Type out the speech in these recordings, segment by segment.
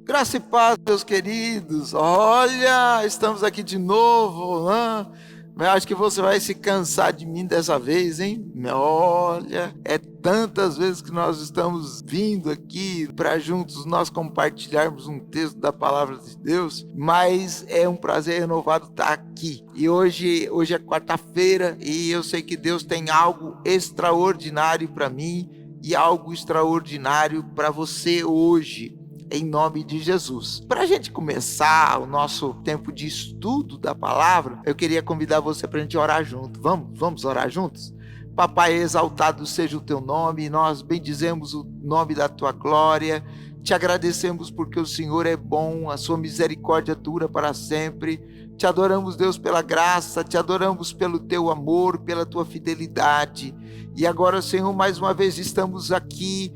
Graça e paz, meus queridos. Olha, estamos aqui de novo. Eu acho que você vai se cansar de mim dessa vez, hein? Olha, é tantas vezes que nós estamos vindo aqui para juntos nós compartilharmos um texto da palavra de Deus, mas é um prazer renovado estar aqui. E hoje é quarta-feira e eu sei que Deus tem algo extraordinário para mim e algo extraordinário para você hoje, em nome de Jesus. Para a gente começar o nosso tempo de estudo da palavra, eu queria convidar você para a gente orar junto. Vamos orar juntos? Papai, exaltado seja o teu nome, nós bendizemos o nome da tua glória, te agradecemos porque o Senhor é bom, a sua misericórdia dura para sempre. Te adoramos, Deus, pela graça, te adoramos pelo teu amor, pela tua fidelidade. E agora, Senhor, mais uma vez estamos aqui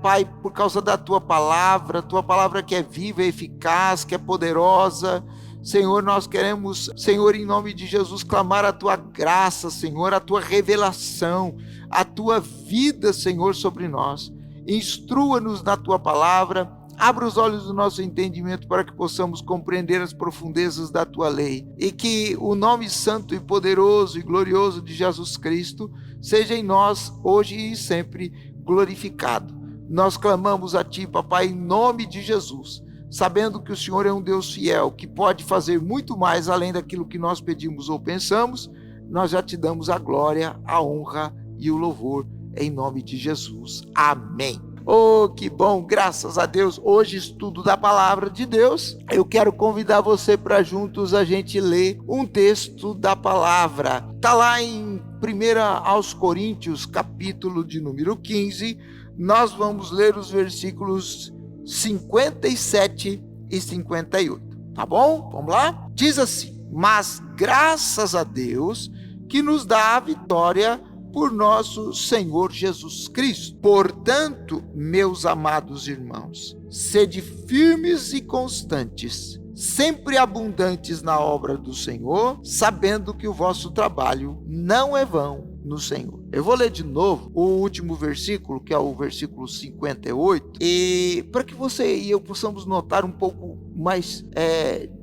Pai, por causa da tua palavra que é viva, eficaz, que é poderosa. Senhor, nós queremos, Senhor, em nome de Jesus, clamar a tua graça, Senhor, a tua revelação, a tua vida, Senhor, sobre nós. Instrua-nos na tua palavra, abra os olhos do nosso entendimento para que possamos compreender as profundezas da tua lei e que o nome santo e poderoso e glorioso de Jesus Cristo seja em nós, hoje e sempre, glorificado. Nós clamamos a ti, papai, em nome de Jesus, sabendo que o Senhor é um Deus fiel, que pode fazer muito mais além daquilo que nós pedimos ou pensamos. Nós já te damos a glória, a honra e o louvor em nome de Jesus. Amém. Oh, que bom, graças a Deus. Hoje, estudo da palavra de Deus. Eu quero convidar você para juntos a gente ler um texto da palavra. Está lá em 1 aos Coríntios, capítulo de número 15. Nós vamos ler os versículos 57 e 58. Tá bom? Vamos lá? Diz assim: mas graças a Deus que nos dá a vitória por nosso Senhor Jesus Cristo. Portanto, meus amados irmãos, sede firmes e constantes, sempre abundantes na obra do Senhor, sabendo que o vosso trabalho não é vão no Senhor. Eu vou ler de novo o último versículo, que é o versículo 58, e para que você e eu possamos notar um pouco mais,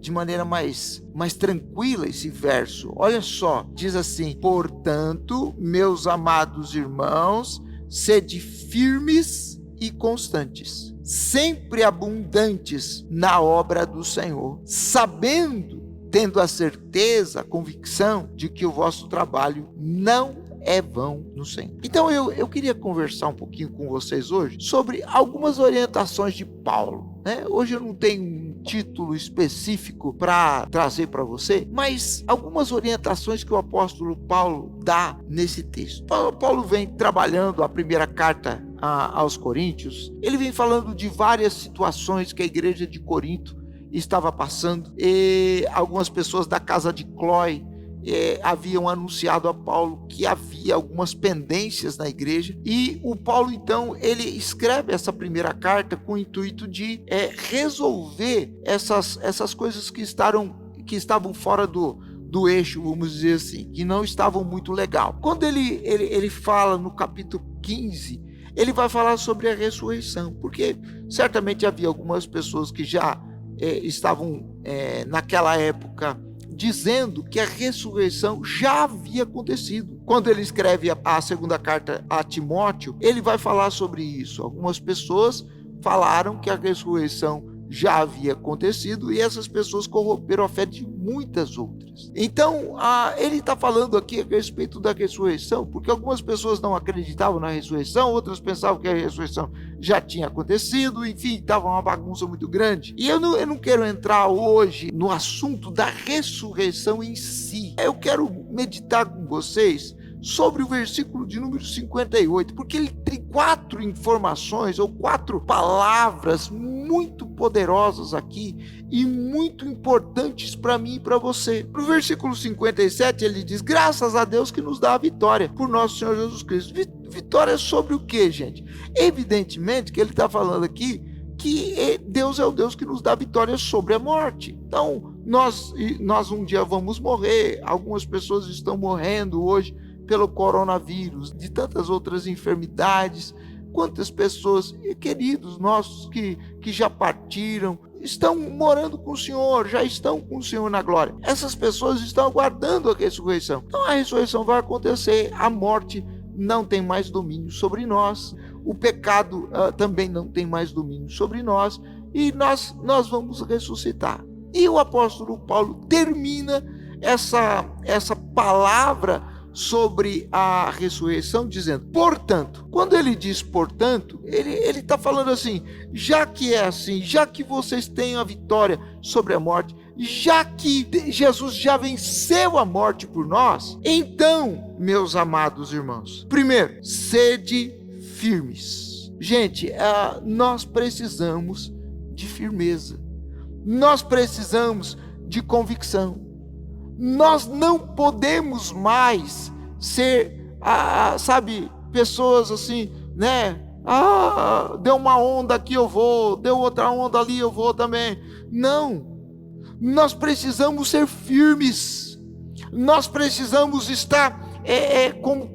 de maneira mais tranquila esse verso. Olha só, diz assim: portanto, meus amados irmãos, sede firmes e constantes, sempre abundantes na obra do Senhor, tendo a certeza, a convicção de que o vosso trabalho não é vão no Senhor. Então eu queria conversar um pouquinho com vocês hoje sobre algumas orientações de Paulo. Hoje eu não tenho um título específico para trazer para você, mas algumas orientações que o apóstolo Paulo dá nesse texto. Paulo vem trabalhando a primeira carta aos Coríntios. Ele vem falando de várias situações que a igreja de Corinto estava passando, e algumas pessoas da casa de Cloé haviam anunciado a Paulo que havia algumas pendências na igreja, e o Paulo então ele escreve essa primeira carta com o intuito de resolver essas coisas que estavam fora do eixo, vamos dizer assim, que não estavam muito legal. Quando ele fala no capítulo 15, ele vai falar sobre a ressurreição, porque certamente havia algumas pessoas que já estavam naquela época dizendo que a ressurreição já havia acontecido. Quando ele escreve a segunda carta a Timóteo, ele vai falar sobre isso. Algumas pessoas falaram que a ressurreição já havia acontecido e essas pessoas corromperam a fé de muitas outras. Então, ele está falando aqui a respeito da ressurreição, porque algumas pessoas não acreditavam na ressurreição, outras pensavam que a ressurreição já tinha acontecido, enfim, estava uma bagunça muito grande. E eu não quero entrar hoje no assunto da ressurreição em si. Eu quero meditar com vocês sobre o versículo de número 58, porque ele tem 4 informações ou 4 palavras muito poderosas aqui e muito importantes para mim e para você. No versículo 57 ele diz: graças a Deus que nos dá a vitória por nosso Senhor Jesus Cristo. Vitória sobre o que, gente? Evidentemente que ele está falando aqui que Deus é o Deus que nos dá vitória sobre a morte. Então, nós um dia vamos morrer. Algumas pessoas estão morrendo hoje pelo coronavírus, de tantas outras enfermidades. quantas pessoas, queridos nossos, que já partiram, estão morando com o Senhor, já estão com o Senhor na glória. Essas pessoas estão aguardando a ressurreição. Então a ressurreição vai acontecer, a morte não tem mais domínio sobre nós, o pecado também não tem mais domínio sobre nós, e nós vamos ressuscitar. E o apóstolo Paulo termina essa palavra sobre a ressurreição dizendo, portanto. Quando ele diz portanto, ele está falando assim, já que é assim, já que vocês têm a vitória sobre a morte, já que Jesus já venceu a morte por nós, então, meus amados irmãos, primeiro, sede firmes. Gente, nós precisamos de firmeza, nós precisamos de convicção. Nós não podemos mais ser, pessoas assim, né? Deu uma onda aqui, eu vou, deu outra onda ali, eu vou também. Não, nós precisamos ser firmes, nós precisamos estar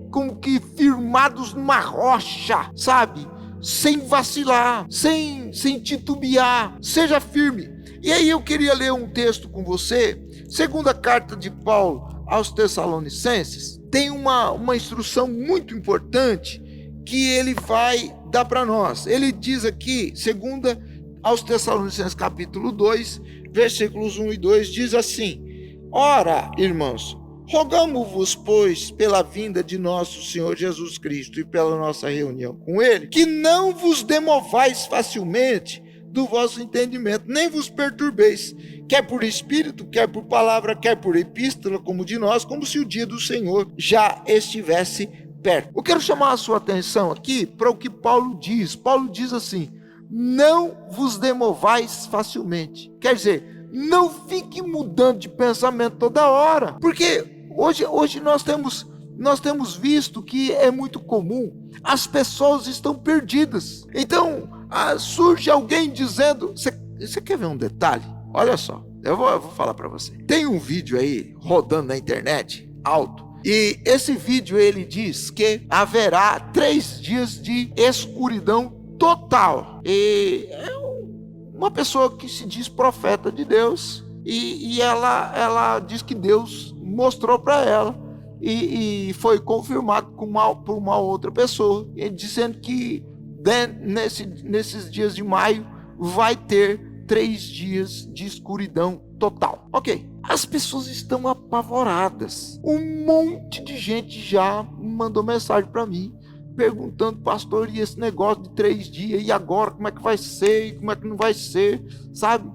como que firmados numa rocha, sabe? Sem vacilar, sem titubear, seja firme. E aí eu queria ler um texto com você, segunda carta de Paulo aos Tessalonicenses, tem uma instrução muito importante que ele vai dar para nós. Ele diz aqui, segunda aos Tessalonicenses capítulo 2, versículos 1 e 2, diz assim, ora, irmãos, rogamo-vos, pois, pela vinda de nosso Senhor Jesus Cristo e pela nossa reunião com Ele, que não vos demovais facilmente do vosso entendimento, nem vos perturbeis, quer por espírito, quer por palavra, quer por epístola, como de nós, como se o dia do Senhor já estivesse perto. Eu quero chamar a sua atenção aqui para o que Paulo diz. Paulo diz assim, não vos demovais facilmente. Quer dizer, não fique mudando de pensamento toda hora, porque hoje nós temos visto que é muito comum, as pessoas estão perdidas. Então, surge alguém dizendo, você quer ver um detalhe? Olha só, eu vou falar para você. Tem um vídeo aí rodando na internet, alto, e esse vídeo ele diz que haverá 3 dias de escuridão total. E é uma pessoa que se diz profeta de Deus, e ela diz que Deus mostrou para ela, e foi confirmado por uma outra pessoa, dizendo que nesses dias de maio vai ter 3 dias de escuridão total. Ok, as pessoas estão apavoradas. Um monte de gente já mandou mensagem para mim, perguntando, pastor, e esse negócio de 3 dias, e agora como é que vai ser, e como é que não vai ser, sabe?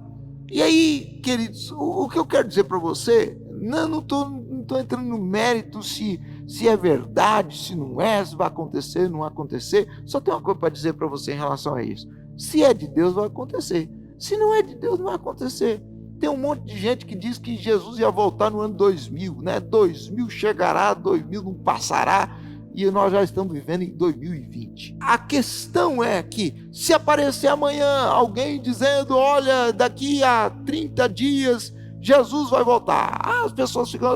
E aí, queridos, o que eu quero dizer para você, não estou entrando no mérito se é verdade, se não é, se vai acontecer, não vai acontecer. Só tem uma coisa para dizer para você em relação a isso. Se é de Deus, vai acontecer. Se não é de Deus, não vai acontecer. Tem um monte de gente que diz que Jesus ia voltar no ano 2000, né? 2000 chegará, 2000 não passará, e nós já estamos vivendo em 2020. A questão é que, se aparecer amanhã alguém dizendo, olha, daqui a 30 dias Jesus vai voltar, as pessoas ficam,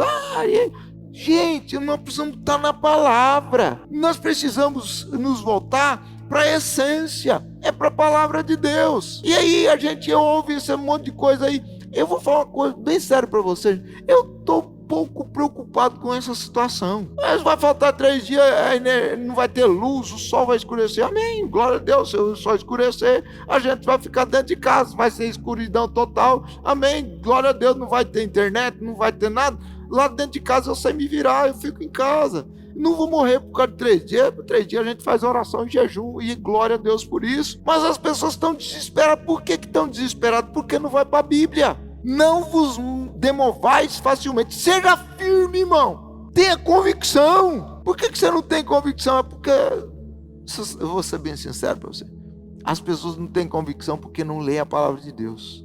gente, nós precisamos estar na palavra, nós precisamos nos voltar para a essência, é para a palavra de Deus. E aí a gente ouve esse monte de coisa aí. Eu vou falar uma coisa bem séria para vocês, eu estou pouco preocupado com essa situação. Mas vai faltar 3 dias, não vai ter luz, o sol vai escurecer, amém, glória a Deus. Se o sol escurecer, a gente vai ficar dentro de casa, vai ser escuridão total, amém, glória a Deus. Não vai ter internet, não vai ter nada, lá dentro de casa eu sei me virar, eu fico em casa, não vou morrer por causa de 3 dias. Por 3 dias a gente faz oração em jejum, e glória a Deus por isso. Mas as pessoas estão desesperadas. Por que estão desesperadas? Porque não vai para a Bíblia. Não vos demovais facilmente. Seja firme, irmão. Tenha convicção. Por que você não tem convicção? É porque, eu vou ser bem sincero para você, as pessoas não têm convicção porque não leem a palavra de Deus.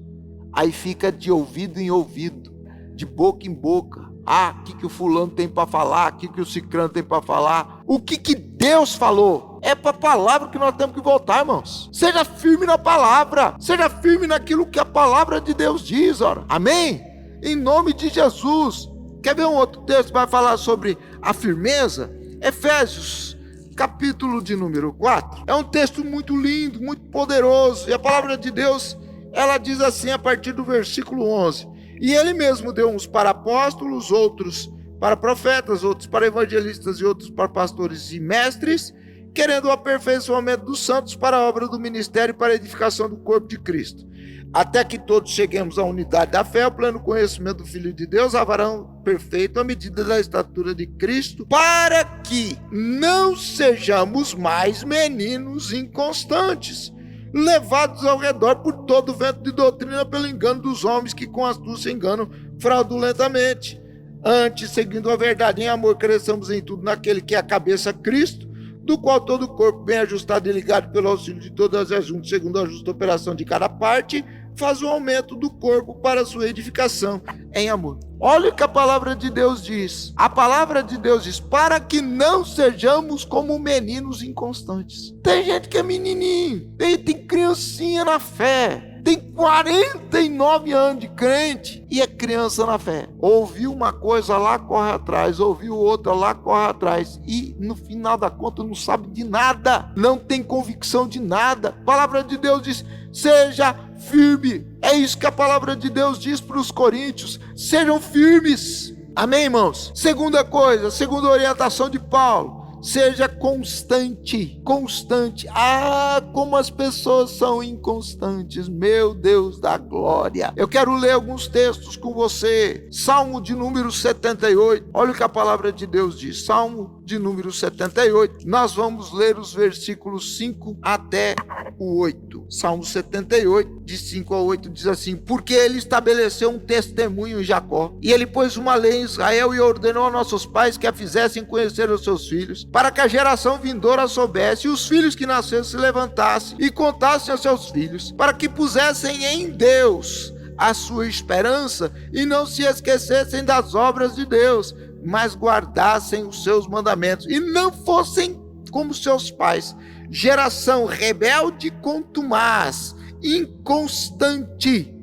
Aí fica de ouvido em ouvido, de boca em boca. O que o fulano tem para falar, o que o cicrano tem para falar. O que Deus falou é para a palavra que nós temos que voltar, irmãos. Seja firme na palavra, seja firme naquilo que a palavra de Deus diz, ora. Amém? Em nome de Jesus. Quer ver um outro texto que vai falar sobre a firmeza? Efésios, capítulo de número 4, é um texto muito lindo, muito poderoso, e a palavra de Deus, ela diz assim a partir do versículo 11, e ele mesmo deu uns para apóstolos, outros para profetas, outros para evangelistas e outros para pastores e mestres, querendo o aperfeiçoamento dos santos para a obra do ministério e para a edificação do corpo de Cristo, até que todos cheguemos à unidade da fé, ao pleno conhecimento do Filho de Deus, a varão perfeito, à medida da estatura de Cristo, para que não sejamos mais meninos inconstantes, levados ao redor por todo o vento de doutrina pelo engano dos homens que com astúcia enganam fraudulentamente. Antes, seguindo a verdade em amor, cresçamos em tudo naquele que é a cabeça, Cristo, do qual todo o corpo bem ajustado e ligado pelo auxílio de todas as juntas, segundo a justa operação de cada parte, faz o aumento do corpo para a sua edificação em amor. Olha o que a palavra de Deus diz. A palavra de Deus diz, para que não sejamos como meninos inconstantes. Tem gente que é menininho, tem criancinha na fé, tem 49 anos de crente e é criança na fé. Ouviu uma coisa lá, corre atrás, ouviu outra lá, corre atrás, e no final da conta não sabe de nada, não tem convicção de nada. A palavra de Deus diz, seja firme. É isso que a palavra de Deus diz para os coríntios, sejam firmes. Amém, irmãos? Segunda coisa, segunda orientação de Paulo, seja constante, constante. Ah, como as pessoas são inconstantes, meu Deus da glória. Eu quero ler alguns textos com você. Salmo de número 78, olha o que a palavra de Deus diz. Salmo de número 78, nós vamos ler os versículos 5 até o 8. Salmo 78, de 5 a 8, diz assim, porque ele estabeleceu um testemunho em Jacó, e ele pôs uma lei em Israel e ordenou a nossos pais que a fizessem conhecer aos seus filhos, para que a geração vindoura soubesse, e os filhos que nasceram se levantassem e contassem aos seus filhos, para que pusessem em Deus a sua esperança e não se esquecessem das obras de Deus, mas guardassem os seus mandamentos e não fossem como seus pais, geração rebelde contumaz, inconstante,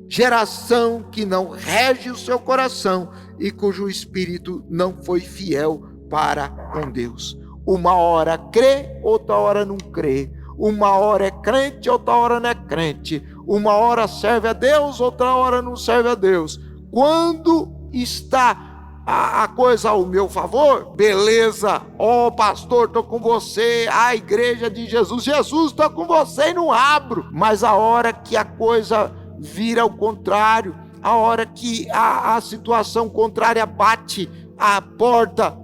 geração que não rege o seu coração e cujo espírito não foi fiel para com Deus. Uma hora crê, outra hora não crê. Uma hora é crente, outra hora não é crente. Uma hora serve a Deus, outra hora não serve a Deus. Quando está a coisa ao meu favor, beleza, pastor, estou com você, a igreja de Jesus, estou com você e não abro. Mas a hora que a coisa vira ao contrário, a hora que a situação contrária bate a porta,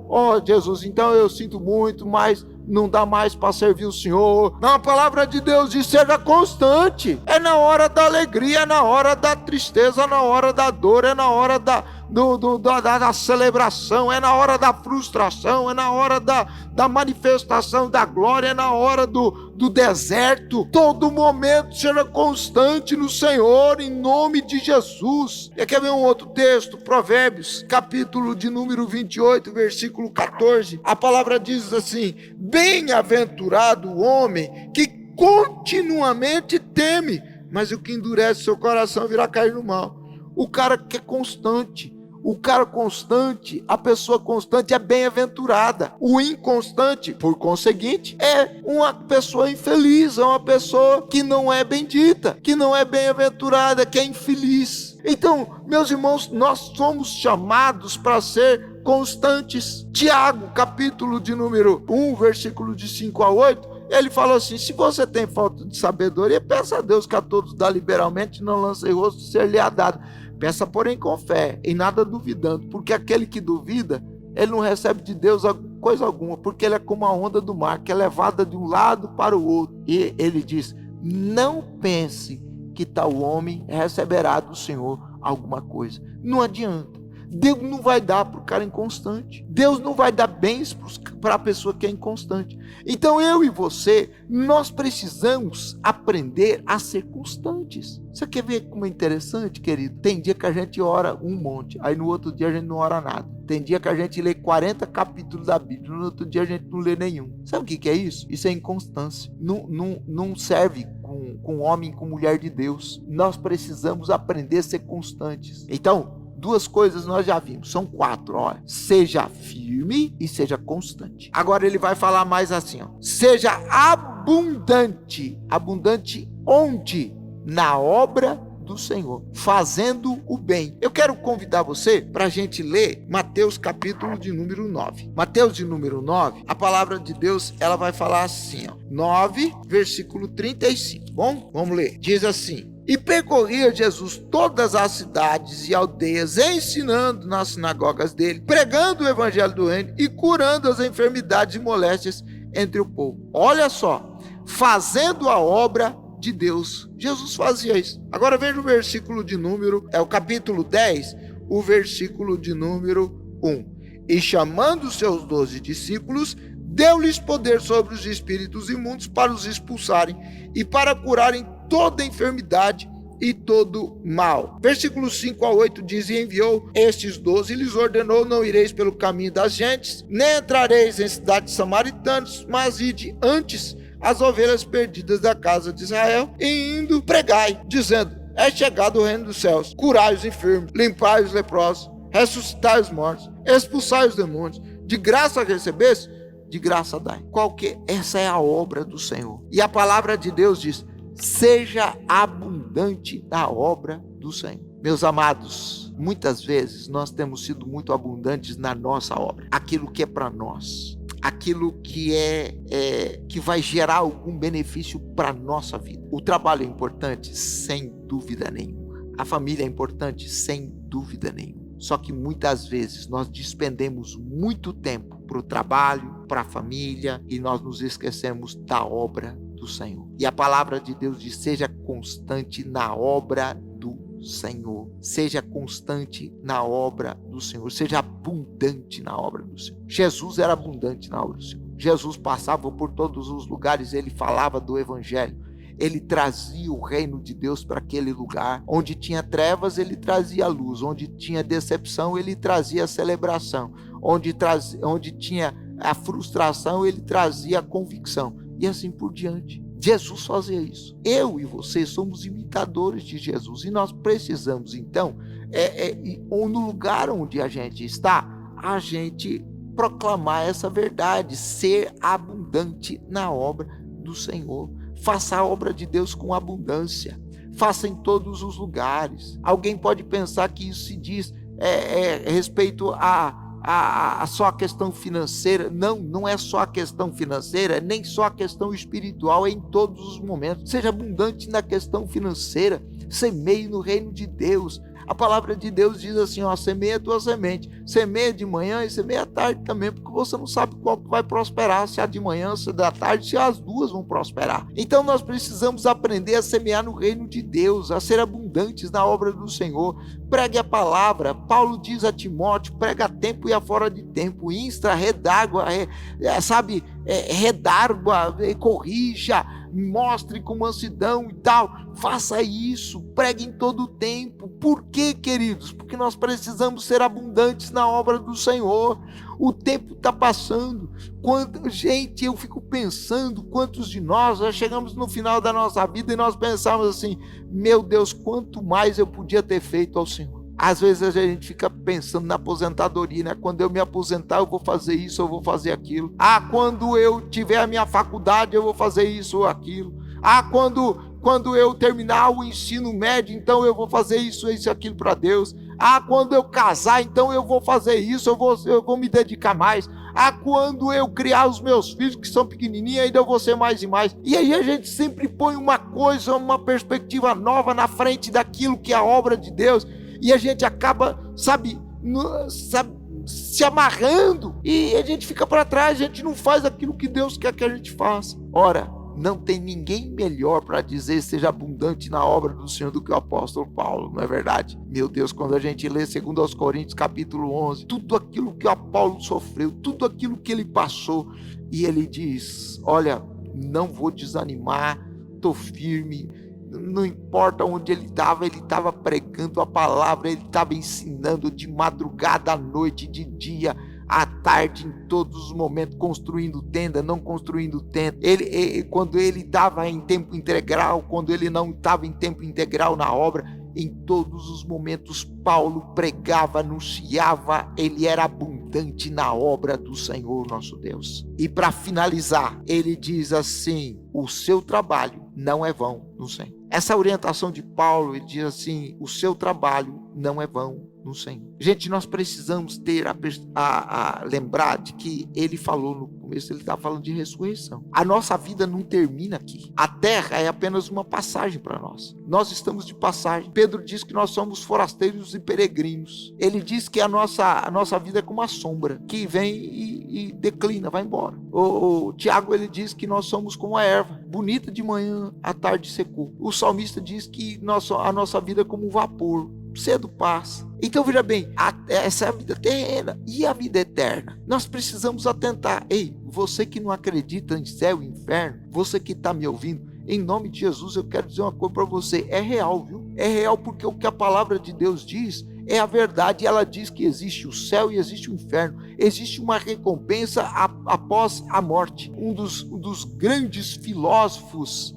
Jesus, então eu sinto muito, mas não dá mais para servir o Senhor. Não, a palavra de Deus diz, seja constante. É na hora da alegria, é na hora da tristeza, é na hora da dor, é na hora da celebração, é na hora da frustração, é na hora da manifestação da glória, é na hora do deserto. Todo momento seja constante no Senhor, em nome de Jesus. E quer ver um outro texto? Provérbios, capítulo de número 28, versículo 14. A palavra diz assim, bem-aventurado o homem que continuamente teme, mas o que endurece seu coração virá cair no mal. O cara que é constante, a pessoa constante é bem-aventurada. O inconstante, por conseguinte, é uma pessoa infeliz, é uma pessoa que não é bendita, que não é bem-aventurada, que é infeliz. Então, meus irmãos, nós somos chamados para ser constantes. Tiago, capítulo de número 1, versículo de 5 a 8, ele falou assim, se você tem falta de sabedoria, peça a Deus que a todos dá liberalmente, não lance em rosto, ser-lhe-á dado. Peça, porém, com fé, em nada duvidando, porque aquele que duvida, ele não recebe de Deus coisa alguma, porque ele é como a onda do mar, que é levada de um lado para o outro. E ele diz, não pense que tal homem receberá do Senhor alguma coisa. Não adianta. Deus não vai dar para o cara inconstante. Deus não vai dar bens para a pessoa que é inconstante. Então eu e você, nós precisamos aprender a ser constantes. Você quer ver como é interessante, querido? Tem dia que a gente ora um monte, aí no outro dia a gente não ora nada. Tem dia que a gente lê 40 capítulos da Bíblia, no outro dia a gente não lê nenhum. Sabe o que é isso? Isso é inconstância. Não serve com homem, com mulher de Deus. Nós precisamos aprender a ser constantes. Então, Duas coisas nós já vimos, são 4, olha. Seja firme e seja constante. Agora ele vai falar mais assim, ó. Seja abundante. Abundante onde? Na obra do Senhor, fazendo o bem. Eu quero convidar você para a gente ler Mateus capítulo de número 9. Mateus de número 9, a palavra de Deus, ela vai falar assim, ó. 9, versículo 35, bom? Vamos ler. Diz assim: e percorria Jesus todas as cidades e aldeias, ensinando nas sinagogas dele, pregando o evangelho do reino e curando as enfermidades e moléstias entre o povo. Olha só, fazendo a obra de Deus. Jesus fazia isso. Agora veja o versículo de número, o capítulo 10, o versículo de número 1. E chamando os seus 12 discípulos, deu-lhes poder sobre os espíritos imundos para os expulsarem e para curarem toda enfermidade e todo mal. Versículos 5 a 8 diz: e enviou estes 12 e lhes ordenou: não ireis pelo caminho das gentes, nem entrareis em cidades samaritanas, mas ide antes as ovelhas perdidas da casa de Israel, e indo pregai, dizendo: é chegado o reino dos céus, curai os enfermos, limpai os leprosos, ressuscitai os mortos, expulsai os demônios, de graça recebeste, de graça dai. Essa é a obra do Senhor. E a palavra de Deus diz: seja abundante na obra do Senhor. Meus amados, muitas vezes nós temos sido muito abundantes na nossa obra, aquilo que é para nós, aquilo que que vai gerar algum benefício para a nossa vida. O trabalho é importante, sem dúvida nenhuma. A família é importante, sem dúvida nenhuma. Só que muitas vezes nós despendemos muito tempo para o trabalho, para a família, e nós nos esquecemos da obra do Senhor. E a palavra de Deus diz: seja constante na obra do Senhor. Seja constante na obra do Senhor. Seja abundante na obra do Senhor. Jesus era abundante na obra do Senhor. Jesus passava por todos os lugares, ele falava do evangelho. Ele trazia o reino de Deus para aquele lugar. Onde tinha trevas, ele trazia a luz. Onde tinha decepção, ele trazia a celebração. Onde tinha a frustração, ele trazia a convicção. E assim por diante. Jesus fazia isso. Eu e você somos imitadores de Jesus. E nós precisamos, então, no lugar onde a gente está, a gente proclamar essa verdade. Ser abundante na obra do Senhor. Faça a obra de Deus com abundância. Faça em todos os lugares. Alguém pode pensar que isso se diz respeito a só a questão financeira. Não é só a questão financeira, nem só a questão espiritual, é em todos os momentos. Seja abundante na questão financeira, semeie no reino de Deus. A palavra de Deus diz assim, ó: semeia a tua semente, semeia de manhã e semeia à tarde também, porque você não sabe qual que vai prosperar, se a de manhã, se a da tarde, se as duas vão prosperar. Então nós precisamos aprender a semear no reino de Deus, a ser abundantes na obra do Senhor. Pregue a palavra. Paulo diz a Timóteo: prega a tempo e a fora de tempo, insta, redágua, redargua, corrija, mostre com mansidão e tal. Faça isso, pregue em todo o tempo. Por quê, queridos? Porque nós precisamos ser abundantes na obra do Senhor. O tempo está passando. Gente, eu fico pensando, quantos de nós já chegamos no final da nossa vida e nós pensamos assim: meu Deus, quanto mais eu podia ter feito ao Senhor. Às vezes a gente fica pensando na aposentadoria, né? Quando eu me aposentar eu vou fazer isso, eu vou fazer aquilo. Quando eu tiver a minha faculdade eu vou fazer isso ou aquilo. Quando eu terminar o ensino médio, então eu vou fazer isso e aquilo para Deus. Quando eu casar, então eu vou fazer isso, eu vou me dedicar mais. Quando eu criar os meus filhos que são pequenininhos, ainda eu vou ser mais e mais. E aí a gente sempre põe uma coisa, uma perspectiva nova na frente daquilo que é a obra de Deus. E a gente acaba, se amarrando, e a gente fica para trás, a gente não faz aquilo que Deus quer que a gente faça. Ora, não tem ninguém melhor para dizer seja abundante na obra do Senhor do que o apóstolo Paulo, não é verdade? Meu Deus, quando a gente lê 2 Coríntios capítulo 11, tudo aquilo que o Paulo sofreu, tudo aquilo que ele passou, e ele diz: olha, não vou desanimar, estou firme. Não importa onde ele estava pregando a palavra, ele estava ensinando de madrugada, à noite, de dia, à tarde, em todos os momentos, construindo tenda, não construindo tenda. Quando ele estava em tempo integral, quando ele não estava em tempo integral na obra, em todos os momentos Paulo pregava, anunciava, ele era abundante na obra do Senhor nosso Deus. E para finalizar, ele diz assim: o seu trabalho não é vão no Senhor. Essa orientação de Paulo, ele diz assim: o seu trabalho não é vão no Senhor. Gente, nós precisamos ter lembrar de que ele falou no começo, ele está falando de ressurreição. A nossa vida não termina aqui. A terra é apenas uma passagem para nós. Nós estamos de passagem. Pedro diz que nós somos forasteiros e peregrinos. Ele diz que a nossa vida é como uma sombra que vem e declina, vai embora. O Tiago, ele diz que nós somos como a erva, bonita de manhã, à tarde secou. O salmista diz que a nossa vida é como um vapor, cedo passa. Então veja bem, essa é a vida terrena. E a vida eterna? Nós precisamos atentar. Ei, você que não acredita em céu e inferno, você que está me ouvindo, em nome de Jesus eu quero dizer uma coisa para você. É real, viu? É real, porque o que a palavra de Deus diz é a verdade. Ela diz que existe o céu e existe o inferno. Existe uma recompensa após a morte. Um dos grandes filósofos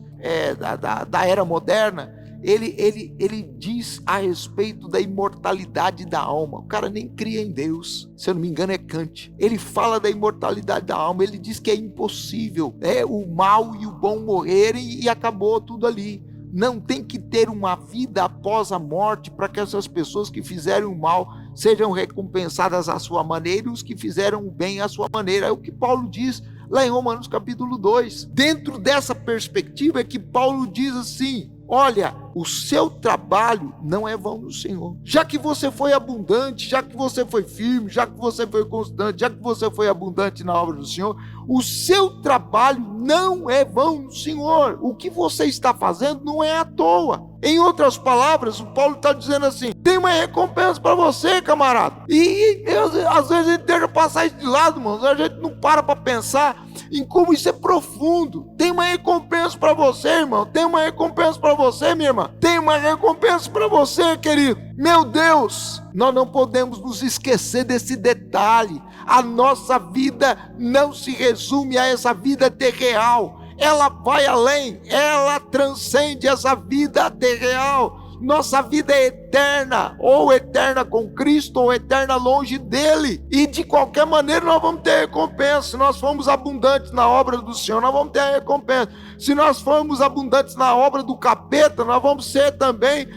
da era moderna, ele diz a respeito da imortalidade da alma. O cara nem cria em Deus, se eu não me engano é Kant. Ele fala da imortalidade da alma, ele diz que é impossível, o mal e o bom morrerem e acabou tudo ali. Não tem que ter uma vida após a morte para que essas pessoas que fizeram o mal sejam recompensadas à sua maneira e os que fizeram o bem à sua maneira. É o que Paulo diz lá em Romanos capítulo 2. Dentro dessa perspectiva é que Paulo diz assim: olha, o seu trabalho não é vão no Senhor. Já que você foi abundante, já que você foi firme, já que você foi constante, já que você foi abundante na obra do Senhor, o seu trabalho não é vão no Senhor. O que você está fazendo não é à toa. Em outras palavras, o Paulo está dizendo assim: tem uma recompensa para você, camarada. E às vezes a gente deixa passar isso de lado, mano. A gente não para pensar em como isso é profundo. Tem uma recompensa para você, irmão. Tem uma recompensa para você, minha irmã. Tem uma recompensa para você, querido. Meu Deus, nós não podemos nos esquecer desse detalhe. A nossa vida não se resume a essa vida terrenal. Ela vai além, ela transcende essa vida terrenal. Nossa vida é eterna, ou eterna com Cristo, ou eterna longe dele. E de qualquer maneira nós vamos ter recompensa. Se nós formos abundantes na obra do Senhor, nós vamos ter a recompensa. Se nós formos abundantes na obra do capeta, nós vamos ser também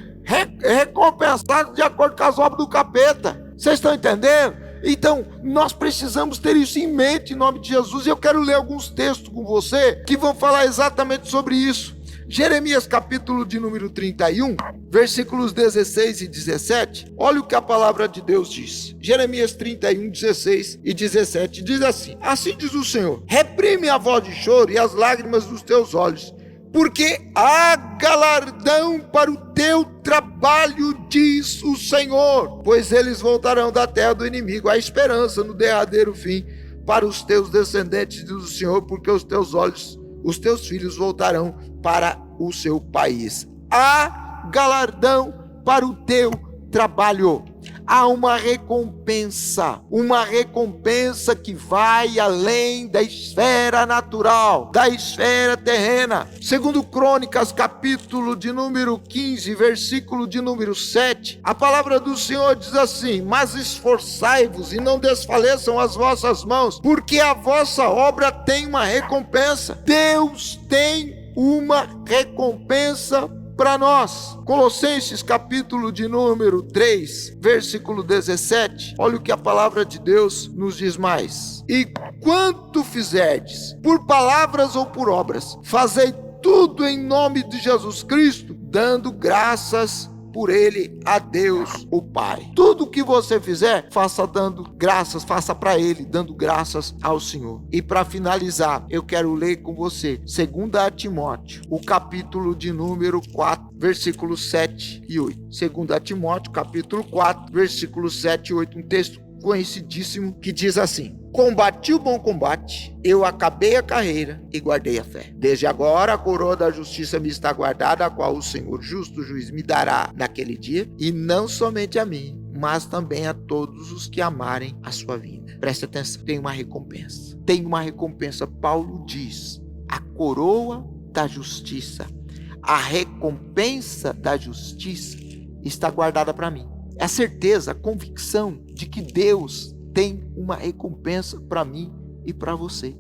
recompensados de acordo com as obras do capeta. Vocês estão entendendo? Então, nós precisamos ter isso em mente em nome de Jesus. E eu quero ler alguns textos com você que vão falar exatamente sobre isso. Jeremias capítulo de número 31, versículos 16 e 17. Olha o que a palavra de Deus diz. Jeremias 31, 16 e 17 diz assim: assim diz o Senhor: reprime a voz de choro e as lágrimas dos teus olhos, porque há galardão para o teu trabalho, diz o Senhor, pois eles voltarão da terra do inimigo, a esperança no derradeiro fim para os teus descendentes, diz o Senhor, porque os teus filhos voltarão para o seu país. Há galardão para o teu trabalho. Há uma recompensa que vai além da esfera natural, da esfera terrena. Segundo Crônicas, capítulo de número 15, versículo de número 7, a palavra do Senhor diz assim: mas esforçai-vos e não desfaleçam as vossas mãos, porque a vossa obra tem uma recompensa. Deus tem uma recompensa para nós. Colossenses capítulo de número 3, versículo 17. Olha o que a palavra de Deus nos diz mais: e quanto fizerdes, por palavras ou por obras, fazei tudo em nome de Jesus Cristo, dando graças por ele a Deus o Pai. Tudo que você fizer, faça dando graças, faça para ele, dando graças ao Senhor. E para finalizar, eu quero ler com você 2 Timóteo, o capítulo de número 4, versículos 7 e 8. 2 Timóteo, capítulo 4, versículos 7 e 8, um texto conhecidíssimo que diz assim: combati o bom combate, eu acabei a carreira e guardei a fé. Desde agora a coroa da justiça me está guardada, a qual o Senhor justo juiz me dará naquele dia, e não somente a mim, mas também a todos os que amarem a sua vida. Preste atenção, tem uma recompensa. Tem uma recompensa. Paulo diz: a coroa da justiça, a recompensa da justiça está guardada para mim. É a certeza, a convicção de que Deus tem uma recompensa para mim e para você.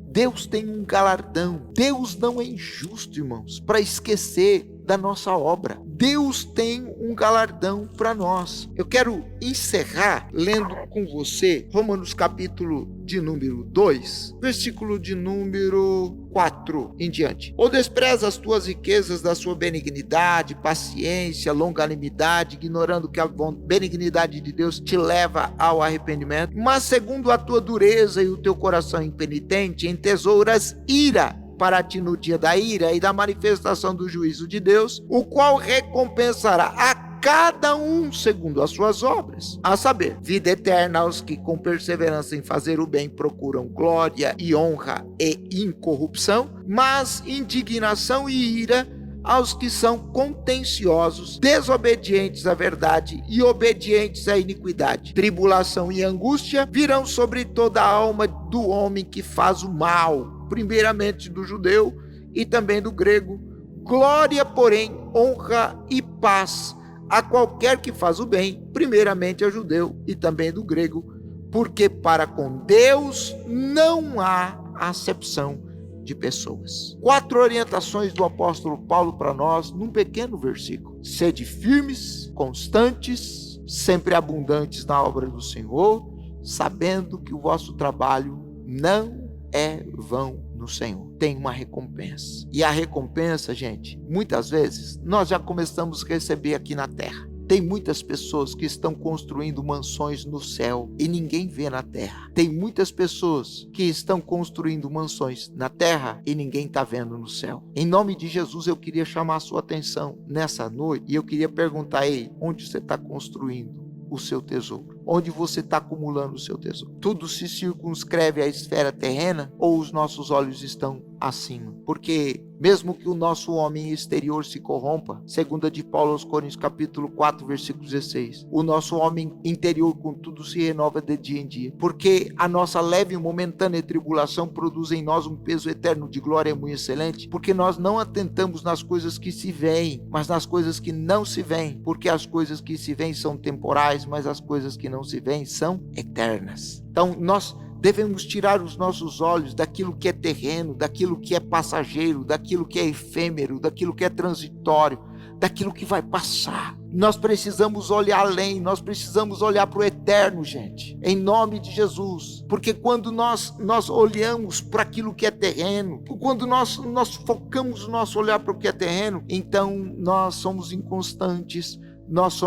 Deus tem um galardão. Deus não é injusto, irmãos, para esquecer da nossa obra. Deus tem um galardão para nós. Eu quero encerrar lendo com você Romanos capítulo de número 2, versículo de número 4 em diante. Ou despreza as tuas riquezas da sua benignidade, paciência, longanimidade, ignorando que a benignidade de Deus te leva ao arrependimento, mas segundo a tua dureza e o teu coração impenitente, entesouras ira para ti no dia da ira e da manifestação do juízo de Deus, o qual recompensará a cada um segundo as suas obras, a saber, vida eterna aos que com perseverança em fazer o bem procuram glória e honra e incorrupção, mas indignação e ira aos que são contenciosos, desobedientes à verdade e obedientes à iniquidade. Tribulação e angústia virão sobre toda a alma do homem que faz o mal, primeiramente do judeu e também do grego. Glória, porém, honra e paz a qualquer que faz o bem, primeiramente ao judeu e também do grego, porque para com Deus não há acepção de pessoas. 4 orientações do apóstolo Paulo para nós num pequeno versículo. Sede firmes, constantes, sempre abundantes na obra do Senhor, sabendo que o vosso trabalho não é vão no Senhor. Tem uma recompensa. E a recompensa, gente, muitas vezes nós já começamos a receber aqui na terra. Tem muitas pessoas que estão construindo mansões no céu e ninguém vê na terra. Tem muitas pessoas que estão construindo mansões na terra e ninguém está vendo no céu. Em nome de Jesus, eu queria chamar a sua atenção nessa noite e eu queria perguntar aí, onde você está construindo o seu tesouro? Onde você está acumulando o seu tesouro? Tudo se circunscreve à esfera terrena ou os nossos olhos estão acima? Porque mesmo que o nosso homem exterior se corrompa, segunda de Paulo aos Coríntios capítulo 4, versículo 16, o nosso homem interior contudo se renova de dia em dia, porque a nossa leve e momentânea tribulação produz em nós um peso eterno de glória muito excelente, porque nós não atentamos nas coisas que se veem, mas nas coisas que não se veem, porque as coisas que se veem são temporais, mas as coisas que não se veem são eternas. Então nós devemos tirar os nossos olhos daquilo que é terreno, daquilo que é passageiro, daquilo que é efêmero, daquilo que é transitório, daquilo que vai passar. Nós precisamos olhar além, nós precisamos olhar para o eterno, gente, em nome de Jesus. Porque quando nós olhamos para aquilo que é terreno, quando nós focamos o nosso olhar para o que é terreno, então nós somos inconstantes, nós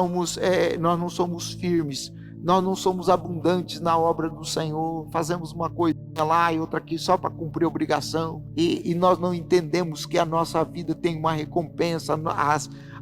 não somos firmes, nós não somos abundantes na obra do Senhor, fazemos uma coisa lá e outra aqui só para cumprir a obrigação, e nós não entendemos que a nossa vida tem uma recompensa,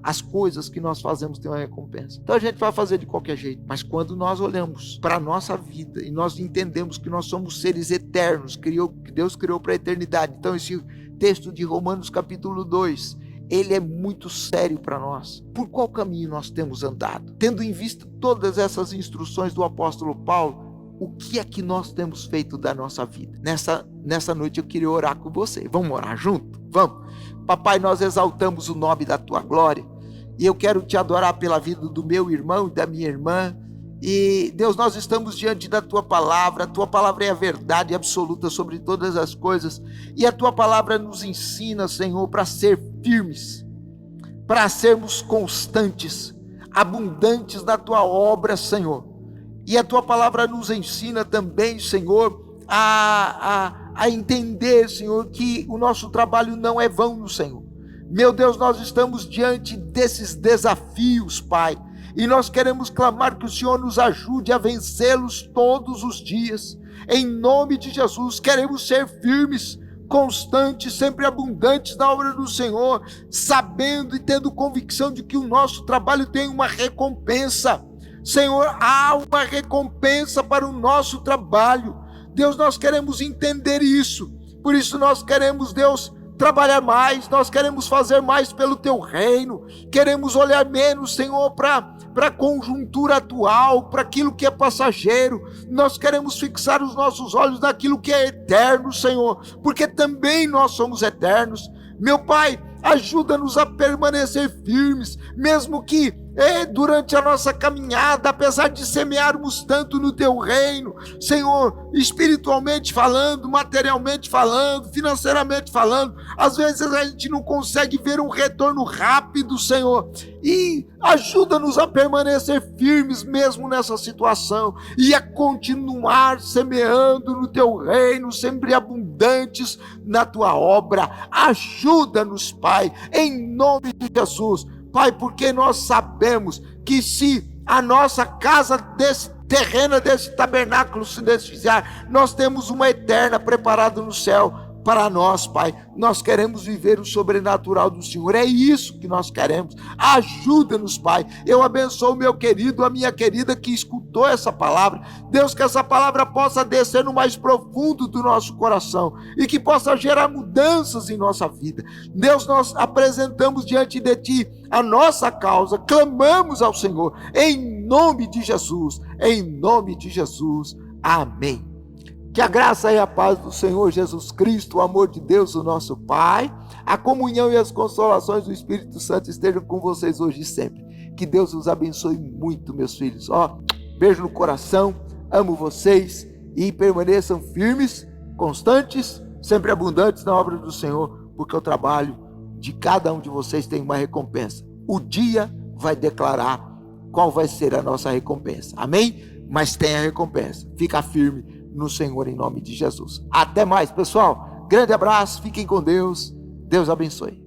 as coisas que nós fazemos têm uma recompensa. Então a gente vai fazer de qualquer jeito, mas quando nós olhamos para a nossa vida e nós entendemos que nós somos seres eternos, que Deus criou para a eternidade, então esse texto de Romanos capítulo 2, ele é muito sério para nós. Por qual caminho nós temos andado? Tendo em vista todas essas instruções do apóstolo Paulo, o que é que nós temos feito da nossa vida? Nessa noite eu queria orar com você. Vamos orar junto? Vamos. Papai, nós exaltamos o nome da tua glória e eu quero te adorar pela vida do meu irmão e da minha irmã. E Deus, nós estamos diante da tua palavra. A tua palavra é a verdade absoluta sobre todas as coisas, e a tua palavra nos ensina, Senhor, para ser firmes, para sermos constantes, abundantes na tua obra, Senhor. E a tua palavra nos ensina também, Senhor, a entender, Senhor, que o nosso trabalho não é vão no Senhor. Meu Deus, nós estamos diante desses desafios, Pai, e nós queremos clamar que o Senhor nos ajude a vencê-los todos os dias. Em nome de Jesus, queremos ser firmes, constantes, sempre abundantes na obra do Senhor, sabendo e tendo convicção de que o nosso trabalho tem uma recompensa. Senhor, há uma recompensa para o nosso trabalho. Deus, nós queremos entender isso. Por isso nós queremos, Deus, trabalhar mais, nós queremos fazer mais pelo teu reino, queremos olhar menos, Senhor, para a conjuntura atual, para aquilo que é passageiro. Nós queremos fixar os nossos olhos naquilo que é eterno, Senhor, porque também nós somos eternos. Meu Pai, ajuda-nos a permanecer firmes, mesmo que durante a nossa caminhada, apesar de semearmos tanto no teu reino, Senhor, espiritualmente falando, materialmente falando, financeiramente falando, às vezes a gente não consegue ver um retorno rápido, Senhor, e ajuda-nos a permanecer firmes mesmo nessa situação e a continuar semeando no teu reino, sempre abundantes na tua obra. Ajuda-nos, Pai, em nome de Jesus, Pai, porque nós sabemos que se a nossa casa terrena desse tabernáculo se desfizer, nós temos uma eterna preparada no céu para nós, Pai. Nós queremos viver o sobrenatural do Senhor, é isso que nós queremos. Ajuda-nos, Pai. Eu abençoo o meu querido, a minha querida que escutou essa palavra. Deus, que essa palavra possa descer no mais profundo do nosso coração e que possa gerar mudanças em nossa vida. Deus, nós apresentamos diante de Ti a nossa causa, clamamos ao Senhor, em nome de Jesus, em nome de Jesus. Amém. Que a graça e a paz do Senhor Jesus Cristo, o amor de Deus, o nosso Pai, a comunhão e as consolações do Espírito Santo estejam com vocês hoje e sempre. Que Deus os abençoe muito, meus filhos. Beijo no coração, amo vocês e permaneçam firmes, constantes, sempre abundantes na obra do Senhor, porque o trabalho de cada um de vocês tem uma recompensa. O dia vai declarar qual vai ser a nossa recompensa. Amém? Mas tem a recompensa. Fica firme no Senhor, em nome de Jesus. Até mais, pessoal. Grande abraço, fiquem com Deus. Deus abençoe.